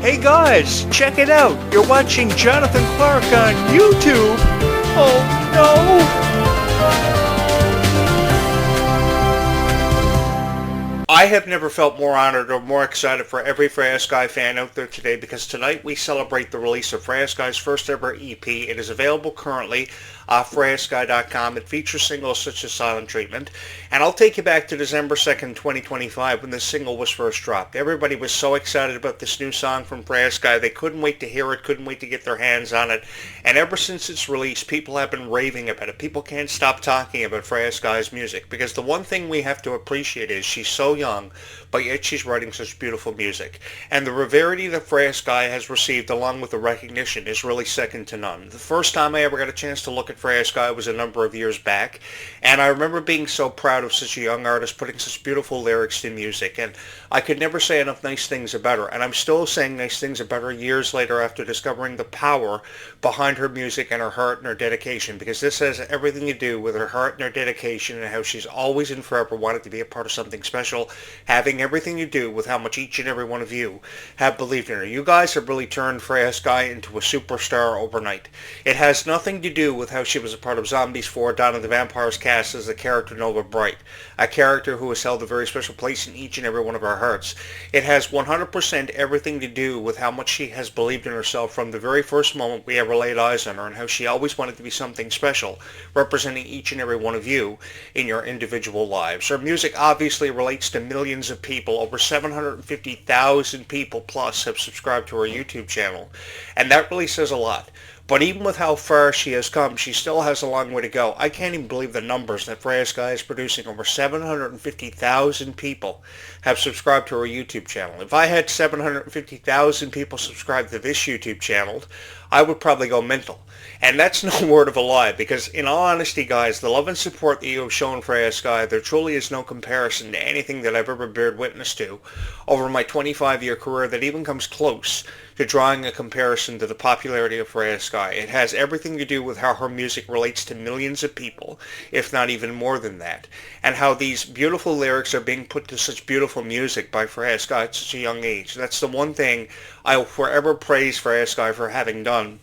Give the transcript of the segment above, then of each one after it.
Hey guys, check it out. You're watching Jonathan Clarke on YouTube. Oh no! I have never felt more honored or more excited for every Freya Skye fan out there today because tonight we celebrate the release of Freya Skye's first ever EP. It is available currently off FreyaSkye.com. It features singles such as Silent Treatment. And I'll take you back to December 2nd, 2025 when this single was first dropped. Everybody was so excited about this new song from Freya Skye. They couldn't wait to hear it, couldn't wait to get their hands on it. And ever since its release, people have been raving about it. People can't stop talking about Freya Skye's music because the one thing we have to appreciate is she's so young, but yet she's writing such beautiful music. And the rarity that Freya Skye has received along with the recognition is really second to none. The first time I ever got a chance to look at Freya Skye was a number of years back, and I remember being so proud of such a young artist putting such beautiful lyrics to music, and I could never say enough nice things about her, and I'm still saying nice things about her years later after discovering the power behind her music and her heart and her dedication, because this has everything to do with her heart and her dedication and how she's always and forever wanted to be a part of something special, having everything to do with how much each and every one of you have believed in her. You guys have really turned Freya Skye into a superstar overnight. It has nothing to do with how she was a part of Zombies 4, Dawn of the Vampire's cast as the character Nova Bright, a character who has held a very special place in each and every one of our hearts. It has 100% everything to do with how much she has believed in herself from the very first moment we ever laid eyes on her, and how she always wanted to be something special, representing each and every one of you in your individual lives. Her music obviously relates to millions of people. Over 750,000 people plus have subscribed to her YouTube channel, and that really says a lot. But even with how far she has come, she still has a long way to go. I can't even believe the numbers that Freya Skye is producing. Over 750,000 people have subscribed to her YouTube channel. If I had 750,000 people subscribed to this YouTube channel, I would probably go mental. And that's no word of a lie, because in all honesty, guys, the love and support that you have shown Freya Skye, there truly is no comparison to anything that I've ever bared witness to over my 25-year career that even comes close to drawing a comparison to the popularity of Freya Skye. It has everything to do with how her music relates to millions of people, if not even more than that, and how these beautiful lyrics are being put to such beautiful music by Freya Skye at such a young age. That's the one thing I will forever praise Freya Skye for having done,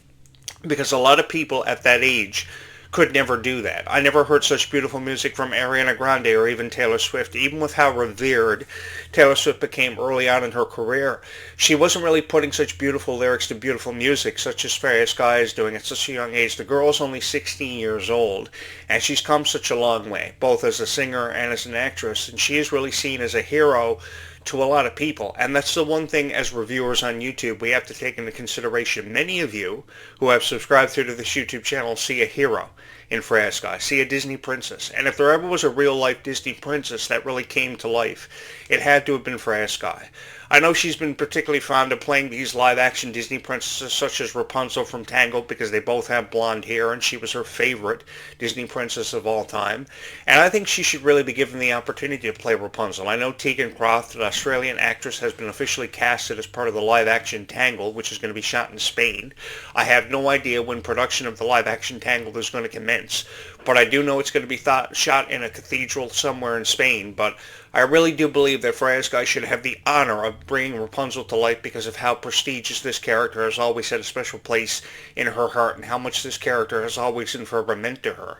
because a lot of people at that age could never do that. I never heard such beautiful music from Ariana Grande or even Taylor Swift. Even with how revered Taylor Swift became early on in her career, she wasn't really putting such beautiful lyrics to beautiful music such as Freya Skye is doing at such a young age. The girl's only 16 years old, and she's come such a long way, both as a singer and as an actress, and she is really seen as a hero to a lot of people. And that's the one thing as reviewers on YouTube we have to take into consideration. Many of you who have subscribed through to this YouTube channel see a hero in Freya Skye, see a Disney princess. And if there ever was a real-life Disney princess that really came to life, it had to have been Freya Skye. I know she's been particularly fond of playing these live-action Disney princesses such as Rapunzel from Tangled because they both have blonde hair, and she was her favorite Disney princess of all time. And I think she should really be given the opportunity to play Rapunzel. I know Tegan Croft, an Australian actress, has been officially casted as part of the live-action Tangled, which is going to be shot in Spain. I have no idea when production of the live-action Tangled is going to commence, but I do know it's going to be shot in a cathedral somewhere in Spain. But I really do believe that Freya Skye should have the honor of bringing Rapunzel to life because of how prestigious this character has always had a special place in her heart and how much this character has always and forever meant to her.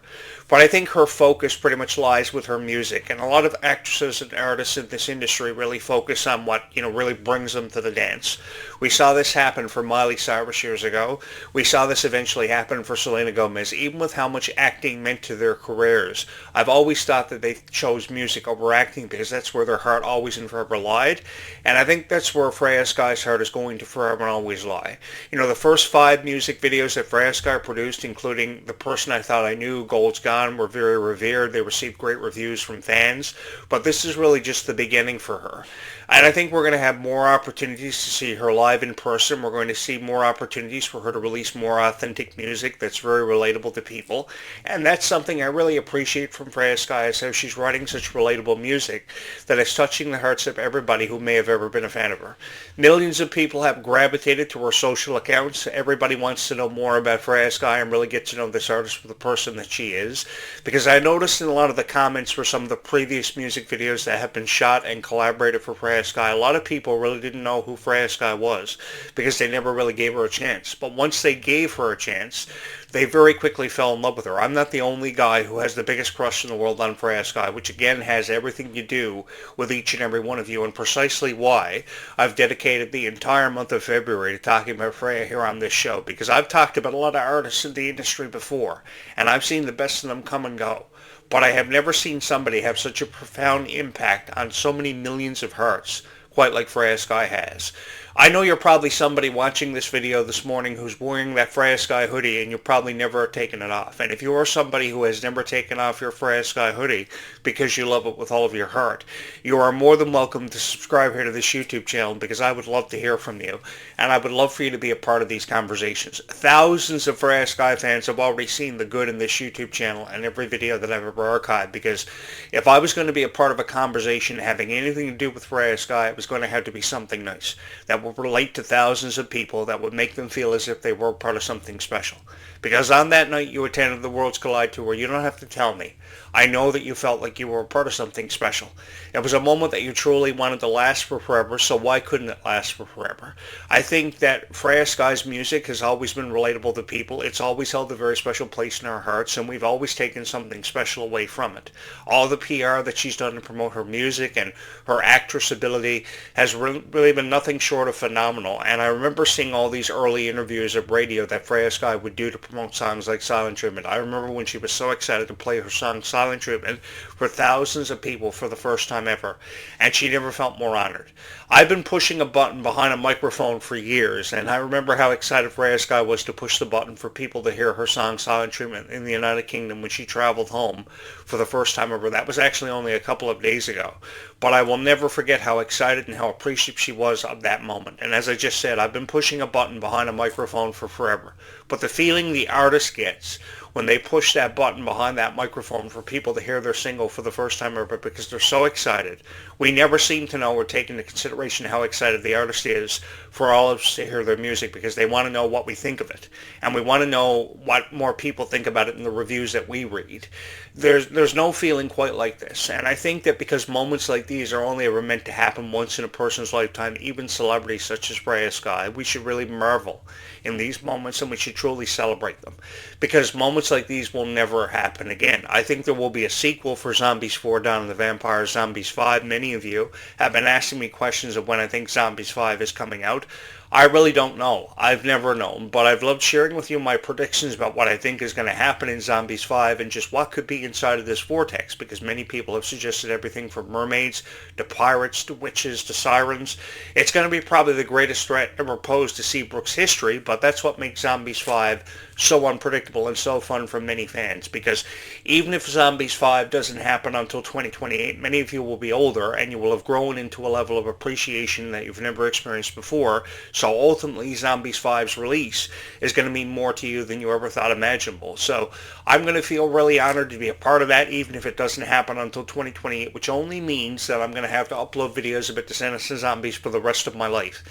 But I think her focus pretty much lies with her music, and a lot of actresses and artists in this industry really focus on what, really brings them to the dance. We saw this happen for Miley Cyrus years ago. We saw this eventually happen for Selena Gomez, even with how much acting meant to their careers. I've always thought that they chose music over acting because that's where their heart always and forever lied, and I think that's where Freya Skye's heart is going to forever and always lie. The first 5 music videos that Freya Skye produced, including The Person I Thought I Knew, Gold's Gone, were very revered. They received great reviews from fans, but this is really just the beginning for her. And I think we're going to have more opportunities to see her live in person. We're going to see more opportunities for her to release more authentic music that's very relatable to people. And that's that's something I really appreciate from Freya Skye, is how she's writing such relatable music that is touching the hearts of everybody who may have ever been a fan of her. Millions of people have gravitated to her social accounts. Everybody wants to know more about Freya Skye and really get to know this artist for the person that she is. Because I noticed in a lot of the comments for some of the previous music videos that have been shot and collaborated for Freya Skye, a lot of people really didn't know who Freya Skye was because they never really gave her a chance. But once they gave her a chance, they very quickly fell in love with her. I'm not the only guy who has the biggest crush in the world on Freya Skye, which again has everything to do with each and every one of you, and precisely why I've dedicated the entire month of February to talking about Freya here on this show, because I've talked about a lot of artists in the industry before, and I've seen the best of them come and go. But I have never seen somebody have such a profound impact on so many millions of hearts quite like Freya Skye has. I know you're probably somebody watching this video this morning who's wearing that Freya Skye hoodie and you've probably never taken it off. And if you are somebody who has never taken off your Freya Skye hoodie because you love it with all of your heart, you are more than welcome to subscribe here to this YouTube channel, because I would love to hear from you. And I would love for you to be a part of these conversations. Thousands of Freya Skye fans have already seen the good in this YouTube channel and every video that I've ever archived, because if I was going to be a part of a conversation having anything to do with Freya Skye, it was going to have to be something nice that will relate to thousands of people, that would make them feel as if they were part of something special. Because on that night you attended the Worlds Collide Tour, you don't have to tell me. I know that you felt like you were a part of something special. It was a moment that you truly wanted to last for forever, so why couldn't it last for forever? I think that Freya Skye's music has always been relatable to people. It's always held a very special place in our hearts, and we've always taken something special away from it. All the PR that she's done to promote her music and her actress ability has really been nothing short of phenomenal. And I remember seeing all these early interviews of radio that Freya Skye would do to promote songs like Silent Treatment. I remember when she was so excited to play her song Silent Treatment for thousands of people for the first time ever, and she never felt more honored. I've been pushing a button behind a microphone for years, and I remember how excited Freya Skye was to push the button for people to hear her song Silent Treatment in the United Kingdom when she traveled home for the first time ever. That was actually only a couple of days ago. But I will never forget how excited and how appreciative she was of that moment. And as I just said, I've been pushing a button behind a microphone for forever. But the feeling the artist gets when they push that button behind that microphone for people to hear their single for the first time ever, because they're so excited. We never seem to know or take into consideration how excited the artist is for all of us to hear their music, because they want to know what we think of it. And we want to know what more people think about it in the reviews that we read. There's no feeling quite like this. And I think that because moments like these are only ever meant to happen once in a person's lifetime, even celebrities such as Freya Skye, we should really marvel in these moments, and we should truly celebrate them, because moments like these will never happen again. I think there will be a sequel for Zombies 4: Dawn of the Vampire, Zombies 5. Many of you have been asking me questions of when I think Zombies 5 is coming out. I really don't know. I've never known, but I've loved sharing with you my predictions about what I think is going to happen in Zombies 5 and just what could be inside of this vortex, because many people have suggested everything from mermaids to pirates to witches to sirens. It's going to be probably the greatest threat ever posed to Seabrook's history, but that's what makes Zombies 5 so unpredictable and so fun for many fans, because even if Zombies 5 doesn't happen until 2028, many of you will be older and you will have grown into a level of appreciation that you've never experienced before. So ultimately, Zombies 5's release is going to mean more to you than you ever thought imaginable. So I'm going to feel really honored to be a part of that, even if it doesn't happen until 2028, which only means that I'm going to have to upload videos about Descendants and Zombies for the rest of my life.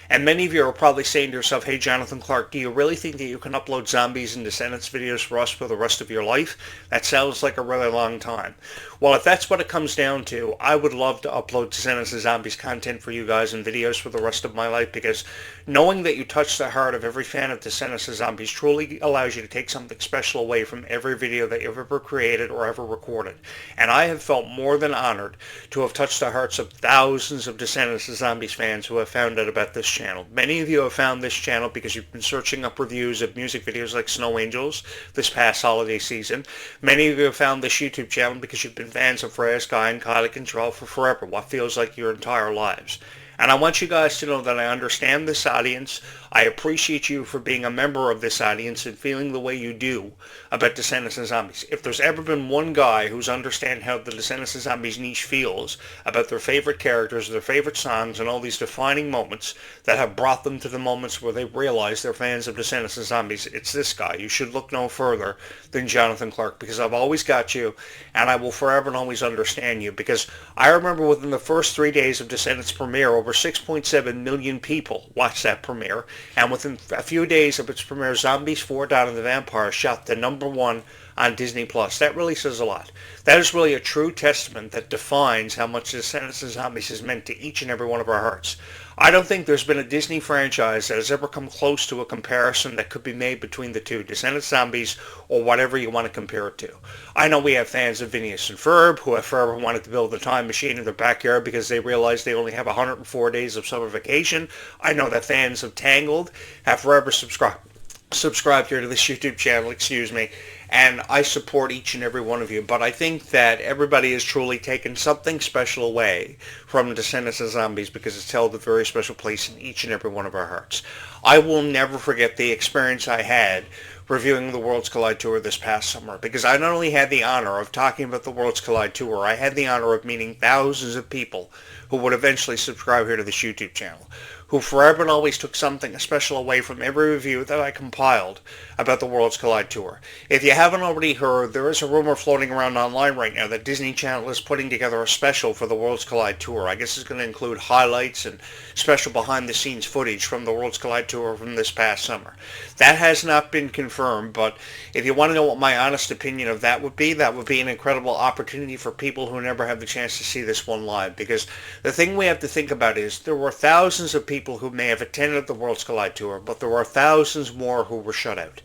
And many of you are probably saying to yourself, hey, Jonathan Clarke, do you really think that you can upload Zombies and Descendants videos for us for the rest of your life? That sounds like a really long time. Well, if that's what it comes down to, I would love to upload Descendants and Zombies content for you guys and videos for the rest of my life, because knowing that you touch the heart of every fan of Descendants and Zombies truly allows you to take something special away from every video that you've ever created or ever recorded. And I have felt more than honored to have touched the hearts of thousands of Descendants and Zombies fans who have found out about this channel. Many of you have found this channel because you've been searching up reviews of music videos like Snow Angels this past holiday season. Many of you have found this YouTube channel because you've been fans of Freya Skye and Kylie Control for forever, what feels like your entire lives. And I want you guys to know that I understand this audience. I appreciate you for being a member of this audience and feeling the way you do about Descendants and Zombies. If there's ever been one guy who's understand how the Descendants and Zombies niche feels about their favorite characters, their favorite songs, and all these defining moments that have brought them to the moments where they realize they're fans of Descendants and Zombies, it's this guy. You should look no further than Jonathan Clarke, because I've always got you, and I will forever and always understand you, because I remember within the first 3 days of Descendants premiere, over 6.7 million people watched that premiere, and within a few days of its premiere, Zombies 4: Dawn of the Vampire shot the #1 on Disney Plus. That really says a lot. That is really a true testament that defines how much Descendants and Zombies has meant to each and every one of our hearts. I don't think there's been a Disney franchise that has ever come close to a comparison that could be made between the two, Descendants, Zombies, or whatever you want to compare it to. I know we have fans of Phineas and Ferb who have forever wanted to build a time machine in their backyard because they realize they only have 104 days of summer vacation. I know that fans of Tangled have forever subscribed here to this YouTube channel, and I support each and every one of you, but I think that everybody has truly taken something special away from Descendants and Zombies because it's held a very special place in each and every one of our hearts. I will never forget the experience I had reviewing the Worlds Collide Tour this past summer, because I not only had the honor of talking about the Worlds Collide Tour, I had the honor of meeting thousands of people who would eventually subscribe here to this YouTube channel, who forever and always took something special away from every review that I compiled about the Worlds Collide Tour. If you haven't already heard, there is a rumor floating around online right now that Disney Channel is putting together a special for the Worlds Collide Tour. I guess it's going to include highlights and special behind-the-scenes footage from the Worlds Collide Tour from this past summer. That has not been confirmed, but if you want to know what my honest opinion of that would be an incredible opportunity for people who never have the chance to see this one live, because the thing we have to think about is there were thousands of people who may have attended the Worlds Collide Tour, but there were thousands more who were shut out.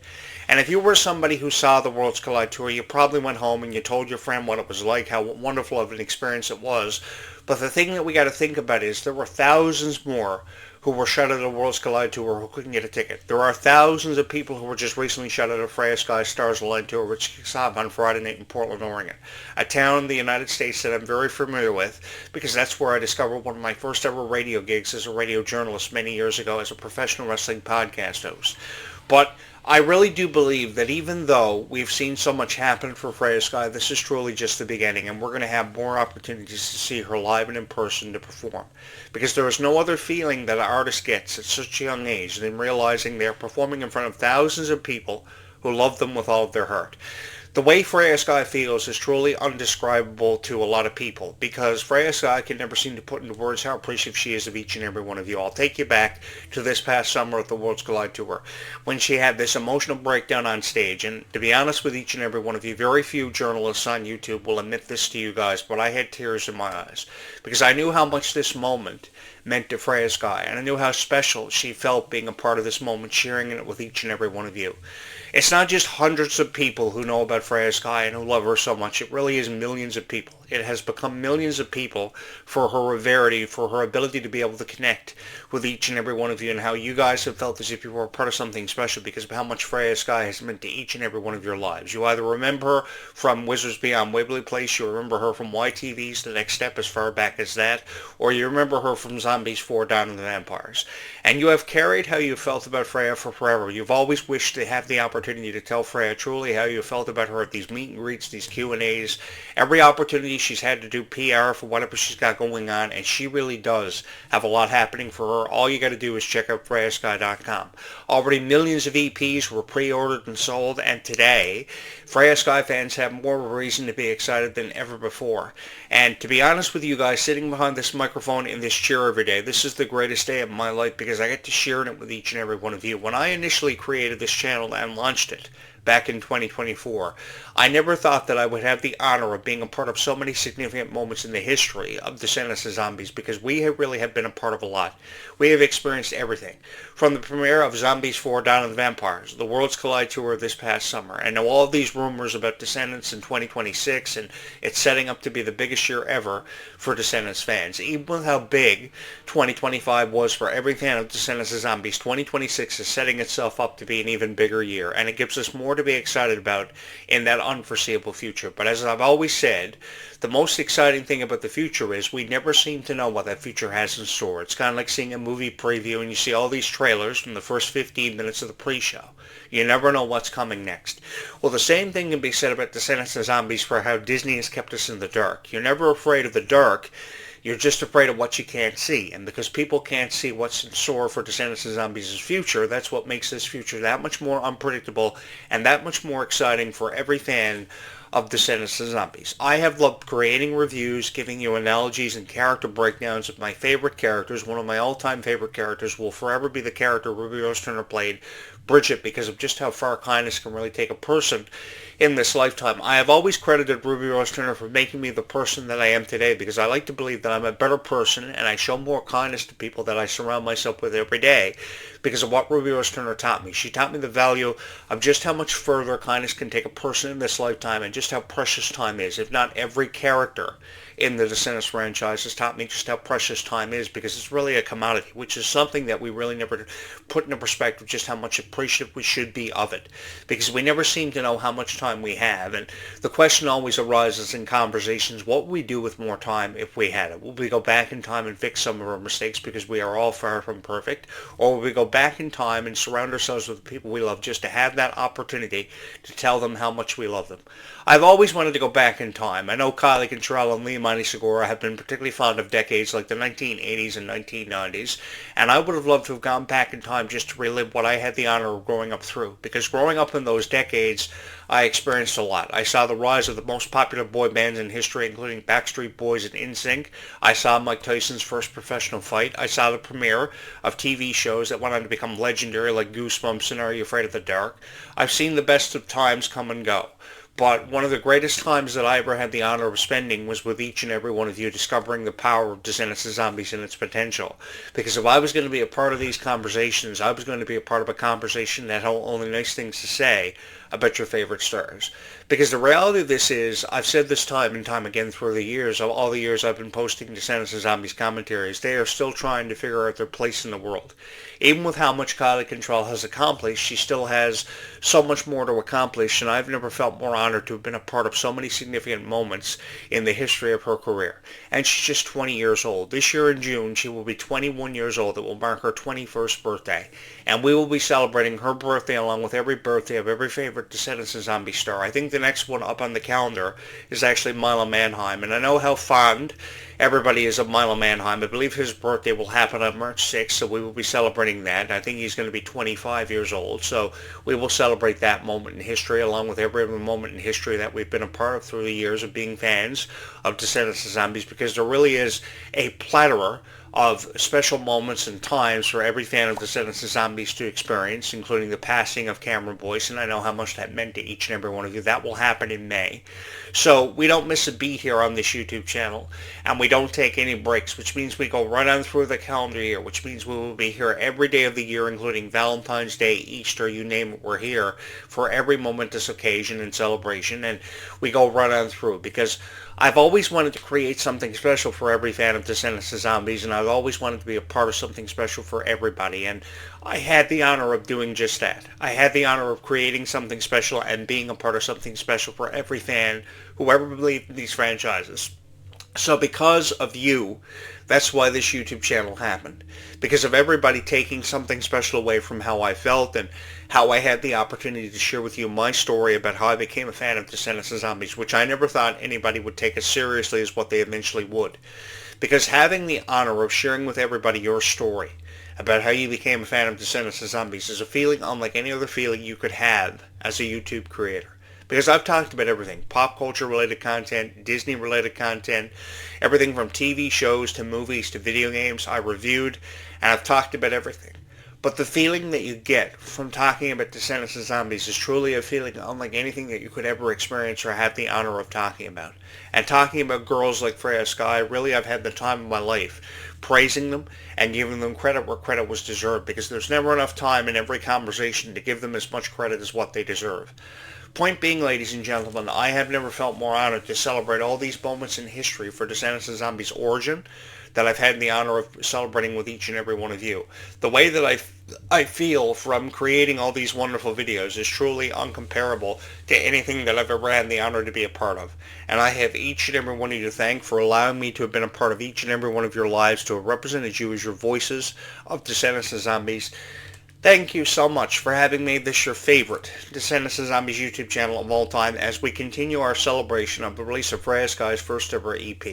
And if you were somebody who saw the Worlds Collide Tour, you probably went home and you told your friend what it was like, how wonderful of an experience it was. But the thing that we got to think about is there were thousands more who were shut out of the Worlds Collide Tour who couldn't get a ticket. There are thousands of people who were just recently shut out of Freya, Skye, Stars Align Tour, which kicks off on Friday night in Portland, Oregon, a town in the United States that I'm very familiar with, because that's where I discovered one of my first ever radio gigs as a radio journalist many years ago as a professional wrestling podcast host. But I really do believe that even though we've seen so much happen for Freya Skye, this is truly just the beginning, and we're going to have more opportunities to see her live and in person to perform. Because there is no other feeling that an artist gets at such a young age than realizing they are performing in front of thousands of people who love them with all of their heart. The way Freya Skye feels is truly undescribable to a lot of people, because Freya Skye can never seem to put into words how appreciative she is of each and every one of you. I'll take you back to this past summer at the Worlds Collide Tour, when she had this emotional breakdown on stage. And to be honest with each and every one of you, very few journalists on YouTube will admit this to you guys, but I had tears in my eyes, because I knew how much this moment meant to Freya Skye, and I knew how special she felt being a part of this moment, sharing it with each and every one of you. It's not just hundreds of people who know about Freya Skye and who love her so much. It really is millions of people. It has become millions of people for her rarity, for her ability to be able to connect with each and every one of you, and how you guys have felt as if you were a part of something special because of how much Freya Skye has meant to each and every one of your lives. You either remember her from Wizards Beyond Waverly Place, you remember her from YTV's The Next Step as far back as that, or you remember her from Zombies 4: Dawn of the Vampires. And you have carried how you felt about Freya for forever. You've always wished to have the opportunity to tell Freya truly how you felt about her at these meet and greets, these Q&As, every opportunity she's had to do PR for whatever she's got going on, and she really does have a lot happening for her. All you got to do is check out FreyaSkye.com. Already millions of EPs were pre-ordered and sold, and today Freya Skye fans have more of a reason to be excited than ever before. And to be honest with you guys, sitting behind this microphone in this chair every day, this is the greatest day of my life because I get to share it with each and every one of you. When I initially created this channel and launched it back in 2024, I never thought that I would have the honor of being a part of so many significant moments in the history of Descendants of Zombies, because we really have been a part of a lot. We have experienced everything, from the premiere of Zombies 4: Dawn of the Vampires, the Worlds Collide Tour this past summer, and now all of these rumors about Descendants in 2026, and it's setting up to be the biggest year ever for Descendants fans. Even with how big 2025 was for every fan of Descendants of Zombies, 2026 is setting itself up to be an even bigger year, and it gives us more more to be excited about in that unforeseeable future. But as I've always said, the most exciting thing about the future is we never seem to know what that future has in store. It's kind of like seeing a movie preview and you see all these trailers from the first 15 minutes of the pre-show. You never know what's coming next. Well, the same thing can be said about Descendants of Zombies for how Disney has kept us in the dark. You're never afraid of the dark. You're just afraid of what you can't see. And because people can't see what's in store for Descendants of Zombies' future, that's what makes this future that much more unpredictable and that much more exciting for every fan of Descendants of Zombies. I have loved creating reviews, giving you analogies and character breakdowns of my favorite characters. One of my all-time favorite characters will forever be the character Ruby Rose Turner played, Bridget, because of just how far kindness can really take a person in this lifetime. I have always credited Ruby Rose Turner for making me the person that I am today, because I like to believe that I'm a better person and I show more kindness to people that I surround myself with every day because of what Ruby Rose Turner taught me. She taught me the value of just how much further kindness can take a person in this lifetime and just how precious time is. If not every character in the Descendants franchise has taught me just how precious time is, because it's really a commodity, which is something that we really never put into perspective, just how much appreciative we should be of it, because we never seem to know how much time we have. And the question always arises in conversations, what would we do with more time if we had it? Will we go back in time and fix some of our mistakes because we are all far from perfect? Or will we go back in time and surround ourselves with the people we love just to have that opportunity to tell them how much we love them? I've always wanted to go back in time. I know Kylie Cantrell and Leomani Segura have been particularly fond of decades like the 1980s and 1990s, and I would have loved to have gone back in time just to relive what I had the honor of growing up through, because growing up in those decades, I experienced a lot. I saw the rise of the most popular boy bands in history, including Backstreet Boys and NSYNC. I saw Mike Tyson's first professional fight. I saw the premiere of TV shows that went on to become legendary, like Goosebumps and Are You Afraid of the Dark. I've seen the best of times come and go. But one of the greatest times that I ever had the honor of spending was with each and every one of you, discovering the power of Descendants of Zombies and its potential. Because if I was going to be a part of these conversations, I was going to be a part of a conversation that had only nice things to say about your favorite stars. Because the reality of this is, I've said this time and time again through the years, all the years I've been posting Descendants of Zombies commentaries, they are still trying to figure out their place in the world. Even with how much Kylie Cantrell has accomplished, she still has so much more to accomplish, and I've never felt more honored to have been a part of so many significant moments in the history of her career. And she's just 20 years old. This year in June, she will be 21 years old. It will mark her 21st birthday. And we will be celebrating her birthday along with every birthday of every favorite Descendants of Zombie star. I think the next one up on the calendar is actually Milo Manheim, and I know how fond everybody is of Milo Manheim. I believe his birthday will happen on March 6th, so we will be celebrating that. I think he's going to be 25 years old, so we will celebrate that moment in history along with every other moment in history that we've been a part of through the years of being fans of Descendants of Zombies, because there really is a plethora of special moments and times for every fan of Descendants of Zombies to experience, including the passing of Cameron Boyce, and I know how much that meant to each and every one of you. That will happen in May. So we don't miss a beat here on this YouTube channel, and we don't take any breaks, which means we go right on through the calendar year, which means we will be here every day of the year, including Valentine's Day, Easter, you name it, we're here for every momentous occasion and celebration, and we go right on through, because I've always wanted to create something special for every fan of Descendants of Zombies, and I've always wanted to be a part of something special for everybody, and I had the honor of doing just that. I had the honor of creating something special and being a part of something special for every fan who ever believed in these franchises. So because of you, that's why this YouTube channel happened. Because of everybody taking something special away from how I felt and how I had the opportunity to share with you my story about how I became a fan of Descendants of Zombies, which I never thought anybody would take as seriously as what they eventually would. Because having the honor of sharing with everybody your story about how you became a fan of Descendants of Zombies is a feeling unlike any other feeling you could have as a YouTube creator. Because I've talked about everything, pop culture related content, Disney related content, everything from TV shows to movies to video games. I reviewed and I've talked about everything. But the feeling that you get from talking about Descendants of Zombies is truly a feeling unlike anything that you could ever experience or have the honor of talking about. And talking about girls like Freya, Skye, really I've had the time of my life praising them and giving them credit where credit was deserved, because there's never enough time in every conversation to give them as much credit as what they deserve. Point being, ladies and gentlemen, I have never felt more honored to celebrate all these moments in history for Descendants of Zombies' origin, that I've had the honor of celebrating with each and every one of you. The way that I feel from creating all these wonderful videos is truly uncomparable to anything that I've ever had the honor to be a part of. And I have each and every one of you to thank for allowing me to have been a part of each and every one of your lives, to have represented you as your voices of Descendants and Zombies. Thank you so much for having made this your favorite Descendants and Zombies YouTube channel of all time as we continue our celebration of the release of Freya Skye's first ever EP.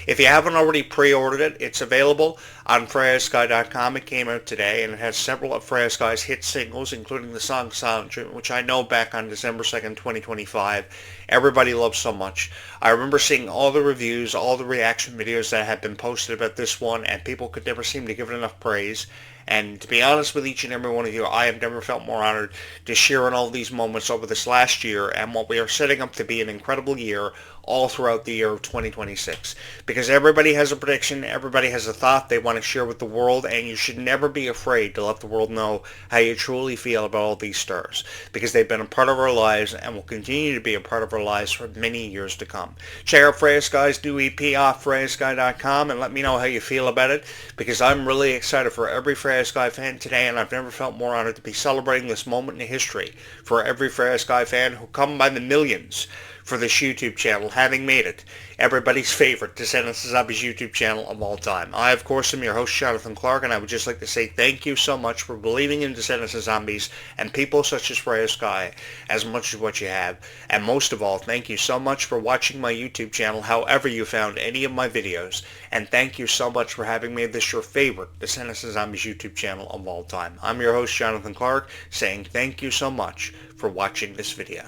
If you haven't already pre-ordered it, it's available on FreyaSkye.com. It came out today, and it has several of Freya Skye's hit singles, including the song Silent Treatment, which I know back on December 2nd, 2025, everybody loves so much. I remember seeing all the reviews, all the reaction videos that had been posted about this one, and people could never seem to give it enough praise. And to be honest with each and every one of you, I have never felt more honored to share in all these moments over this last year and what we are setting up to be an incredible year all throughout the year of 2026. Because everybody has a prediction, everybody has a thought they want to share with the world, and you should never be afraid to let the world know how you truly feel about all these stars. Because they've been a part of our lives and will continue to be a part of our lives for many years to come. Check out Freya Skye's new EP off FreyaSkye.com and let me know how you feel about it, because I'm really excited for every Freya Skye fan today, and I've never felt more honored to be celebrating this moment in history for every Freya Skye fan who come by the millions for this YouTube channel, having made it everybody's favorite Descendants and Zombies YouTube channel of all time. I, of course, am your host, Jonathan Clarke, and I would just like to say thank you so much for believing in Descendants and Zombies and people such as Freya Skye as much as what you have. And most of all, thank you so much for watching my YouTube channel, however you found any of my videos. And thank you so much for having made this your favorite Descendants and Zombies YouTube channel of all time. I'm your host, Jonathan Clarke, saying thank you so much for watching this video.